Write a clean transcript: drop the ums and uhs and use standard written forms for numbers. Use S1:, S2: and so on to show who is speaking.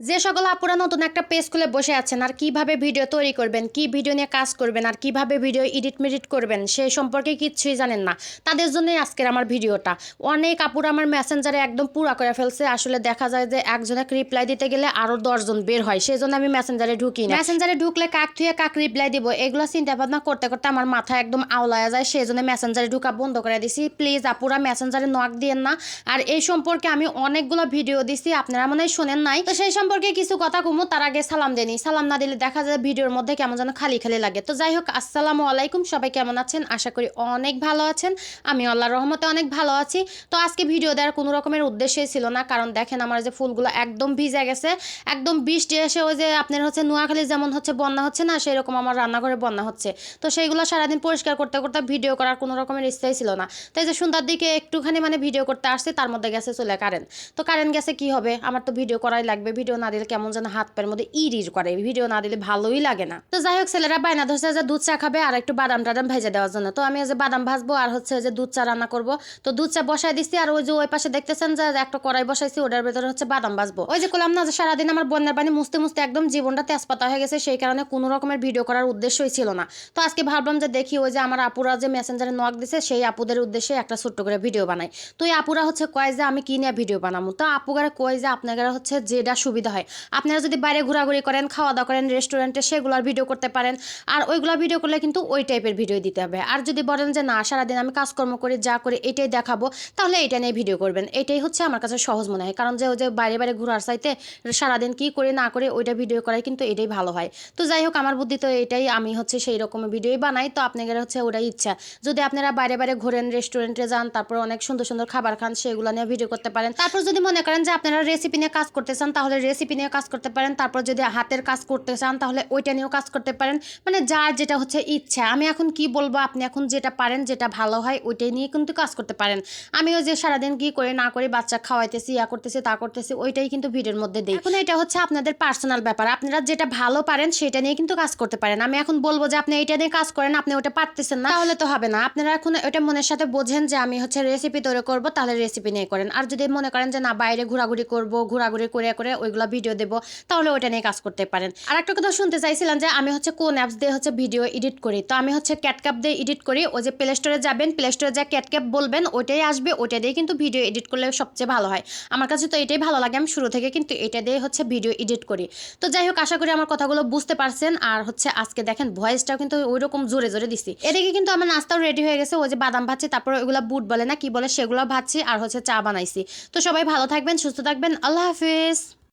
S1: যে সকল আপুরা নতুন একটা পেজ খুলে বসে আছেন আর কিভাবে ভিডিও তৈরি করবেন, কি ভিডিও নিয়ে কাজ করবেন আর কিভাবে ভিডিও এডিট মেডিট করবেন সেই সম্পর্কে কিচ্ছুই জানেন না, তাদের জন্যই আজকের আমার ভিডিওটা। অনেক আপুরা আমার মেসেঞ্জারে একদম পুরা করে ফেলছে। আসলে দেখা যায় যে একজনকে রিপ্লাই দিতে গেলে আরও 10জন বের হয়, সেই জন্য আমি মেসেঞ্জারে ঢুকি না। মেসেঞ্জারে ঢুকলে কাক থুয়ে কাক রিপ্লাই দিব এগুলো চিন্তা ভাবনা করতে করতে আমার মাথা একদম আওলায়া যায়, সেই জন্য মেসেঞ্জারে ঢুকা বন্ধ করে দিছি। প্লিজ আপুরা মেসেঞ্জারে নক দিয়েন না। আর এই সম্পর্কে আমি অনেকগুলো ভিডিও দিছি, আপনারা মনে হয় শোনেন নাই, তো সেই সম্পর্কে কিছু কথা কমু। তার আগে সালাম দেনি, সালাম না দিলে দেখা যায় ভিডিওর মধ্যে কেমন যেন খালি খালি লাগে। তো যাই হোক, আসসালামু আলাইকুম, সবাই কেমন আছেন? আশা করি অনেক ভালো আছেন। আমি আল্লাহর রহমতে অনেক ভালো আছি। তো আজকে ভিডিও দেওয়ার কোনো রকমের উদ্দেশ্যই ছিল না, কারণ দেখেন আমার যে ফুলগুলো একদম ভিজে গেছে, একদম বৃষ্টি এসে ওই যে আপনার হচ্ছে নোয়াখালী যেমন হচ্ছে বন্যা হচ্ছে না, সেই রকম আমার রান্নাঘরে বন্যা হচ্ছে। তো সেইগুলো সারাদিন পরিষ্কার করতে করতে ভিডিও করার কোনো রকমের ইচ্ছাই ছিল না। তাই যে সন্ধ্যার দিকে একটুখানি ভিডিও করতে আসছে, তার মধ্যে গেছে চলে কারেন্ট। তো কারেন্ট গেছে কি হবে, আমার তো ভিডিও করাই লাগবে। ভিডিও না দিলে কেমন যেন হাত পায়ের মধ্যে ইরির করে, ভিডিও না দিলে ভালোই লাগে না। তো যাই হোক, ছেলেরা বায়না ধরছে যে দুধ চা খাবে আর একটু বাদাম টাদাম ভেজে দেওয়ার জন্য। তো আমি যে বাদাম ভাজবো আর হচ্ছে যে দুধ চা রান্না করবো। তো দুধ চা বসাই দিচ্ছি, আর ওই যে ওই পাশে দেখতেছেন যে একটা কড়াই বসাইছি, ওটার ভেতরে হচ্ছে বাদাম ভাজবো। ওই যে করলাম না যে সারাদিন আমার বন্যার পানি মুছতে মুছতে একদম জীবনটা তেজপাতা হয়ে গেছে, সেই কারণে কোনো রকমের ভিডিও করার উদ্দেশ্যই ছিল না। তো আজকে ভাবলাম যে দেখি ওই যে আমার আপুরা যে মেসেঞ্জারে নক দিছে, সেই আপুদের উদ্দেশ্যে একটা ছোট্ট করে ভিডিও বানাই। তো এই আপুরা হচ্ছে কয় যে আমি কি নিয়ে ভিডিও বানাবো। তো আপুগারা কয় যে আপনারা হচ্ছে যেটা সুবিধা হয়, আপনারা যদি বাইরে ঘোরাঘুরি করেন, খাওয়া দাওয়া করেন রেস্টুরেন্টে, সেগুলোর ভিডিও করতে পারেন। আর ওইগুলো ভিডিও করলে কিন্তু ওই টাইপের ভিডিও দিতে হবে। আর যদি বলেন যে না, সারাদিন আমি কাজকর্ম করে যা করে এটাই দেখাবো, তাহলে এটা নিয়ে ভিডিও করবেন। এটাই হচ্ছে আমার কাছে সহজ মনে হয়, কারণ যে ওই যে বাইরে বাইরে ঘোরার চাইতে সারাদিন কি করে না করে ওইটা ভিডিও করাই কিন্তু এটাই ভালো হয়। তো যাই হোক, আমার বুদ্ধি তো এটাই, আমি হচ্ছে সেই রকমের ভিডিওই বানাই। তো আপনাদের হচ্ছে ওটাই ইচ্ছা, যদি আপনারা বাইরে বাইরে ঘোরেন, রেস্টুরেন্টে যান, তারপর অনেক সুন্দর সুন্দর খাবার খান, সেগুলো নিয়ে ভিডিও করতে পারেন। তারপর যদি মনে করেন যে আপনারা রেসিপি নিয়ে কাজ করতে চান, তাহলে রেসিপি নিয়ে কাজ করতে পারেন। তারপর যদি হাতের কাজ করতে চান, তাহলে ওইটা নিয়েও কাজ করতে পারেন। যার যেটা হচ্ছে ইচ্ছা। আমি এখন কি বলবো, আপনি এখন যেটা পারেন, যেটা ভালো হয় ওইটাই নিয়ে কিন্তু কাজ করতে পারেন। আমি ওই যে সারাদিন কি করে না করে বাচ্চা খাওয়াইতেছি, ইয়া করতেছি, তা করতেছি, ওইটাই কিন্তু ভিডিওর মধ্যে দিই। এখন এটা হচ্ছে আপনাদের পার্সোনাল ব্যাপার, আপনারা যেটা ভালো পারেন সেটা নিয়ে কিন্তু কাজ করতে পারেন। আমি এখন বলবো যে আপনি এইটা নিয়ে কাজ করেন, আপনি ওটা পারতেছেন না, তাহলে তো হবে না। আপনারা এখন ওটা মনের সাথে বোঝেন যে আমি হচ্ছে রেসিপি তৈরি করবো, তাহলে রেসিপি নিয়ে করেন। আর যদি মনে করেন যে না, বাইরে ঘোরাঘুরি করবো, ঘোরাঘুরি করে করে ওইগুলো ভিডিও দেবো, তাহলে ওইটা নিয়ে কাজ করতে পারেন। আর একটা কথা শুনতে চাইছিলাম যে আমি হচ্ছে কোন অ্যাপস দিয়ে হচ্ছে ভিডিও এডিট করি। তো আমি হচ্ছে ক্যাটক্যাপ দিয়ে এডিট করি। ওই যে প্লে স্টোরে যাবেন, প্লে স্টোরে যা ক্যাটক্যাপ বলবেন ওইটাই আসবে, ওইটা দিয়ে কিন্তু ভিডিও এডিট করলে সবচেয়ে ভালো হয়। আমার কাছে তো এটাই ভালো লাগে, আমি শুরু থেকে কিন্তু এটা দিয়ে হচ্ছে ভিডিও এডিট করি। তো যাই হোক, আশা করি আমার কথাগুলো বুঝতে পারছেন। আর হচ্ছে আজকে দেখেন ভয়েসটাও কিন্তু ওই রকম জোরে জোরে দিছি। এদিকে কিন্তু আমার নাস্তাও রেডি হয়ে গেছে, ওই যে বাদাম ভাজছি, তারপর ওইগুলো বুট বলে না কি বলে, সেগুলো ভাজছি, আর হচ্ছে চা বানাইছি। তো সবাই ভালো থাকবেন, সুস্থ থাকবেন, আল্লাহ হাফিজ।